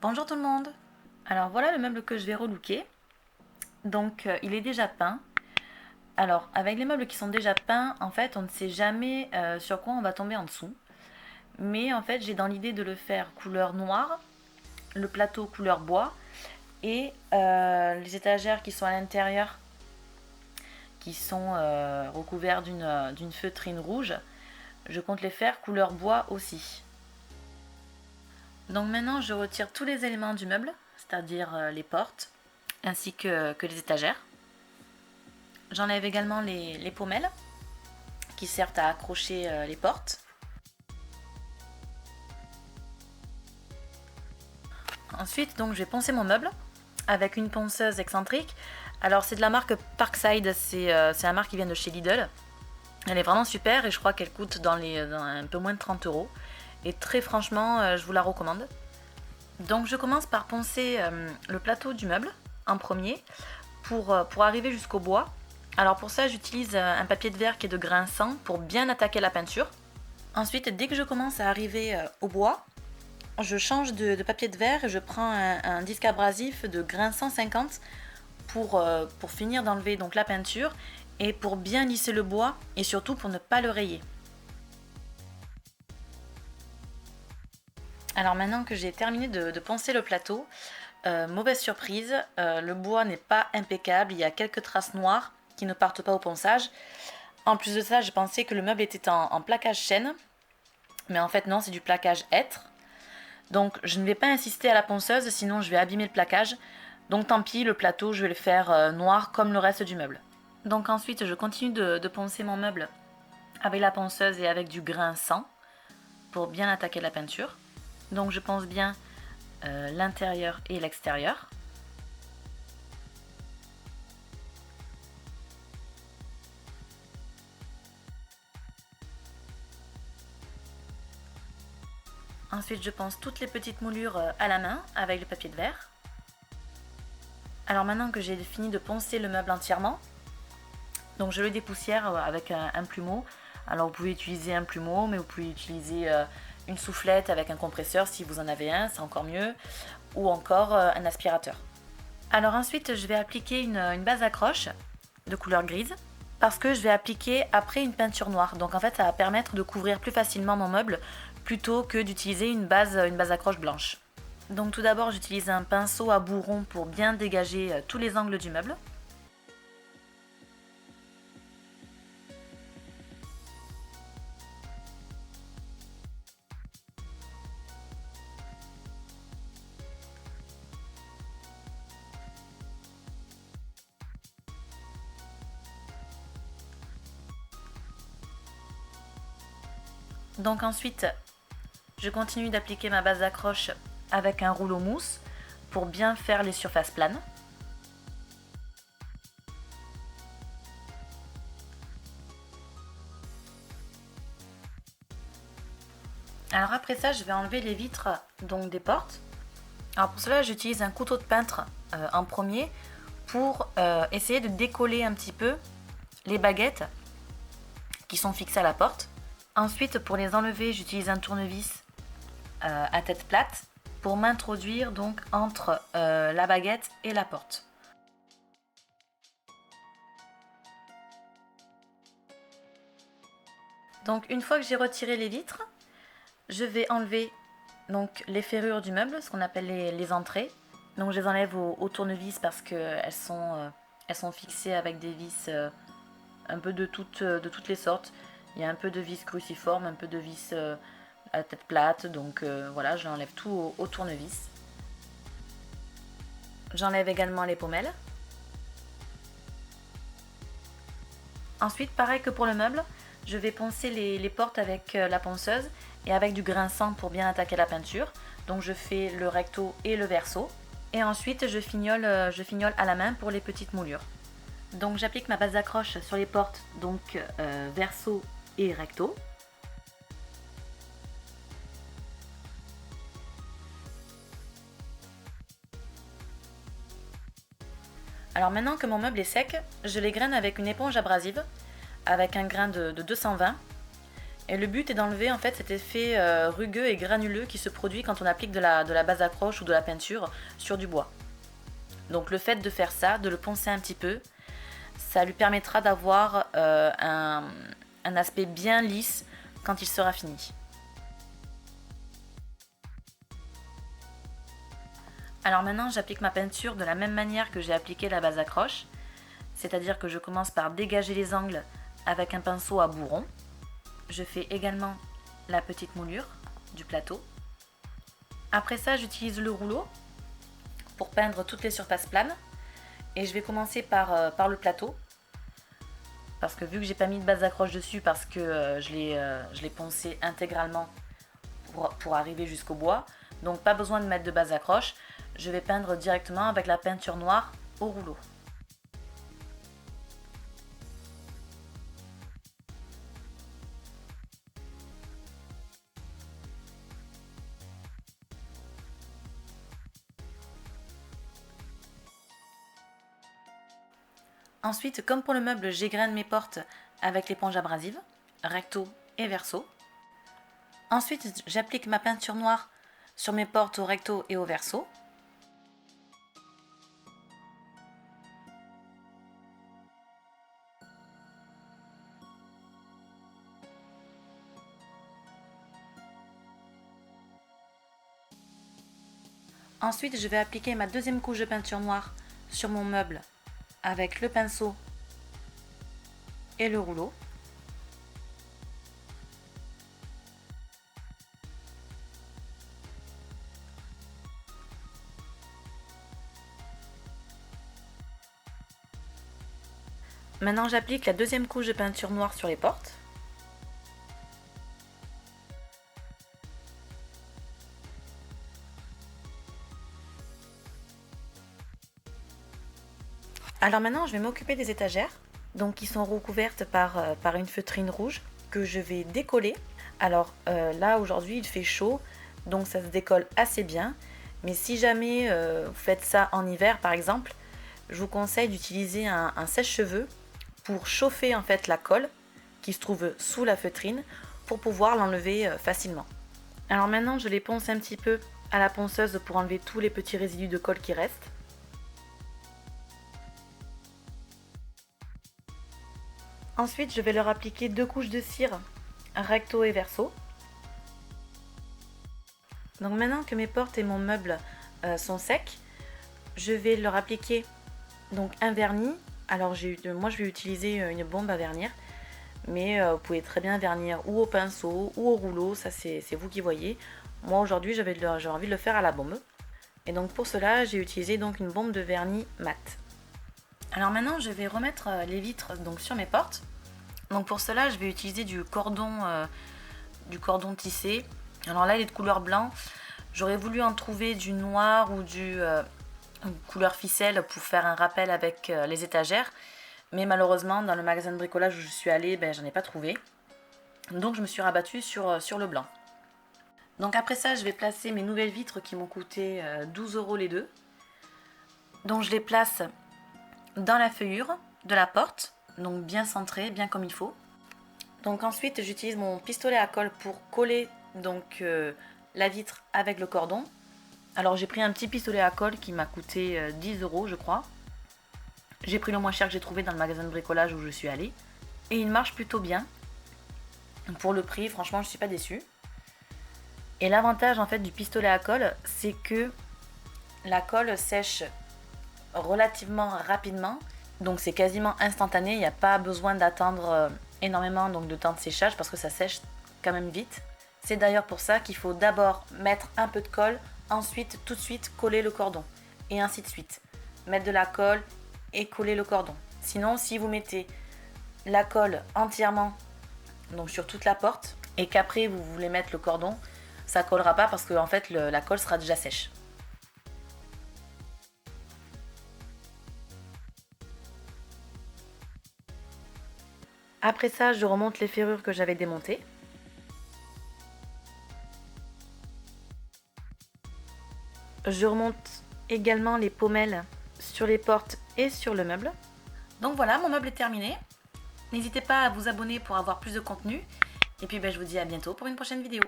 Bonjour tout le monde. Alors voilà le meuble que je vais relooker. Donc il est déjà peint. Alors avec les meubles qui sont déjà peints, en fait on ne sait jamais sur quoi on va tomber en dessous. Mais en fait j'ai dans l'idée de le faire couleur noire, le plateau couleur bois et les étagères qui sont à l'intérieur qui sont recouverts d'une feutrine rouge. Je compte les faire couleur bois aussi. Donc maintenant je retire tous les éléments du meuble, c'est-à-dire les portes ainsi que les étagères. J'enlève également les pommelles qui servent à accrocher les portes. Ensuite, donc, je vais poncer mon meuble avec une ponceuse excentrique. Alors c'est de la marque Parkside, c'est la marque qui vient de chez Lidl. Elle est vraiment super et je crois qu'elle coûte dans un peu moins de 30 €. Et très franchement, je vous la recommande. Donc je commence par poncer le plateau du meuble en premier pour arriver jusqu'au bois. Alors pour ça, j'utilise un papier de verre qui est de grain 100 pour bien attaquer la peinture. Ensuite, dès que je commence à arriver au bois, je change de papier de verre et je prends un disque abrasif de grain 150 pour finir d'enlever donc la peinture et pour bien lisser le bois et surtout pour ne pas le rayer. Alors maintenant que j'ai terminé de poncer le plateau, mauvaise surprise, le bois n'est pas impeccable, il y a quelques traces noires qui ne partent pas au ponçage. En plus de ça, je pensais que le meuble était en plaquage chêne, mais en fait non, c'est du plaquage hêtre. Donc je ne vais pas insister à la ponceuse, sinon je vais abîmer le plaquage. Donc tant pis, le plateau, je vais le faire noir comme le reste du meuble. Donc ensuite, je continue de poncer mon meuble avec la ponceuse et avec du grain 100 pour bien attaquer la peinture. Donc je ponce bien l'intérieur et l'extérieur. Ensuite, je ponce toutes les petites moulures à la main avec le papier de verre. Alors maintenant que j'ai fini de poncer le meuble entièrement, donc je le dépoussière avec un plumeau. Alors vous pouvez utiliser un plumeau, mais vous pouvez utiliser une soufflette avec un compresseur si vous en avez un, c'est encore mieux, ou encore un aspirateur. Alors ensuite, je vais appliquer une base accroche de couleur grise parce que je vais appliquer après une peinture noire. Donc en fait, ça va permettre de couvrir plus facilement mon meuble plutôt que d'utiliser une base accroche blanche. Donc tout d'abord, j'utilise un pinceau à bout rond pour bien dégager tous les angles du meuble. Donc ensuite, je continue d'appliquer ma base d'accroche avec un rouleau mousse pour bien faire les surfaces planes. Alors après ça, je vais enlever les vitres donc des portes. Alors pour cela, j'utilise un couteau de peintre en premier pour essayer de décoller un petit peu les baguettes qui sont fixées à la porte. Ensuite, pour les enlever, j'utilise un tournevis à tête plate pour m'introduire donc entre la baguette et la porte. Donc une fois que j'ai retiré les vitres, je vais enlever donc les ferrures du meuble, ce qu'on appelle les entrées. Donc je les enlève au tournevis parce qu'elles sont fixées avec des vis un peu de toutes les sortes. Il y a un peu de vis cruciforme, un peu de vis à tête plate, donc voilà, j'enlève tout au tournevis. J'enlève également les pommelles. Ensuite, pareil que pour le meuble, je vais poncer les portes avec la ponceuse et avec du grain 100 pour bien attaquer la peinture. Donc je fais le recto et le verso. Et ensuite, je fignole à la main pour les petites moulures. Donc j'applique ma base d'accroche sur les portes, donc verso et recto. Alors maintenant que mon meuble est sec, je l'égraine avec une éponge abrasive, avec un grain de 220. Et le but est d'enlever en fait cet effet rugueux et granuleux qui se produit quand on applique de la base accroche ou de la peinture sur du bois. Donc le fait de faire ça, de le poncer un petit peu, ça lui permettra d'avoir un aspect bien lisse quand il sera fini. Alors maintenant j'applique ma peinture de la même manière que j'ai appliqué la base accroche, c'est-à-dire que je commence par dégager les angles avec un pinceau à bourron. Je fais également la petite moulure du plateau. Après ça, j'utilise le rouleau pour peindre toutes les surfaces planes. Et je vais commencer par le plateau. Parce que vu que j'ai pas mis de base d'accroche dessus, parce que je l'ai poncé intégralement pour arriver jusqu'au bois. Donc pas besoin de mettre de base d'accroche. Je vais peindre directement avec la peinture noire au rouleau. Ensuite, comme pour le meuble, j'égrène mes portes avec l'éponge abrasive, recto et verso. Ensuite, j'applique ma peinture noire sur mes portes au recto et au verso. Ensuite, je vais appliquer ma deuxième couche de peinture noire sur mon meuble avec le pinceau et le rouleau. Maintenant, j'applique la deuxième couche de peinture noire sur les portes. Alors maintenant, je vais m'occuper des étagères, donc qui sont recouvertes par une feutrine rouge que je vais décoller. Alors là, aujourd'hui, il fait chaud, donc ça se décolle assez bien. Mais si jamais vous faites ça en hiver, par exemple, je vous conseille d'utiliser un sèche-cheveux pour chauffer en fait la colle qui se trouve sous la feutrine pour pouvoir l'enlever facilement. Alors maintenant, je les ponce un petit peu à la ponceuse pour enlever tous les petits résidus de colle qui restent. Ensuite, je vais leur appliquer 2 couches de cire recto et verso. Donc maintenant que mes portes et mon meuble sont secs, je vais leur appliquer donc un vernis. Alors moi je vais utiliser une bombe à vernir, mais vous pouvez très bien vernir ou au pinceau ou au rouleau, ça c'est vous qui voyez. Moi aujourd'hui j'ai envie de le faire à la bombe. Et donc pour cela j'ai utilisé donc une bombe de vernis mat. Alors maintenant je vais remettre les vitres donc sur mes portes. Donc pour cela je vais utiliser du cordon tissé. Alors là il est de couleur blanc. J'aurais voulu en trouver du noir ou du couleur ficelle pour faire un rappel avec les étagères. Mais malheureusement dans le magasin de bricolage où je suis allée, j'en ai pas trouvé. Donc je me suis rabattue sur le blanc. Donc après ça je vais placer mes nouvelles vitres qui m'ont coûté 12 € les deux. Donc je les place dans la feuillure de la porte, donc bien centré, bien comme il faut. Donc ensuite j'utilise mon pistolet à colle pour coller donc la vitre avec le cordon. Alors j'ai pris un petit pistolet à colle qui m'a coûté 10 € je crois. J'ai pris le moins cher que j'ai trouvé dans le magasin de bricolage où je suis allée. Et il marche plutôt bien. Pour le prix, franchement je suis pas déçue. Et l'avantage en fait du pistolet à colle, c'est que la colle sèche relativement rapidement. Donc c'est quasiment instantané, il n'y a pas besoin d'attendre énormément donc de temps de séchage parce que ça sèche quand même vite. C'est d'ailleurs pour ça qu'il faut d'abord mettre un peu de colle, ensuite tout de suite coller le cordon et ainsi de suite. Mettre de la colle et coller le cordon. Sinon si vous mettez la colle entièrement donc sur toute la porte et qu'après vous voulez mettre le cordon, ça collera pas parce que en fait la colle sera déjà sèche. Après ça, je remonte les ferrures que j'avais démontées. Je remonte également les pommelles sur les portes et sur le meuble. Donc voilà, mon meuble est terminé. N'hésitez pas à vous abonner pour avoir plus de contenu Et puis ben, je vous dis à bientôt pour une prochaine vidéo.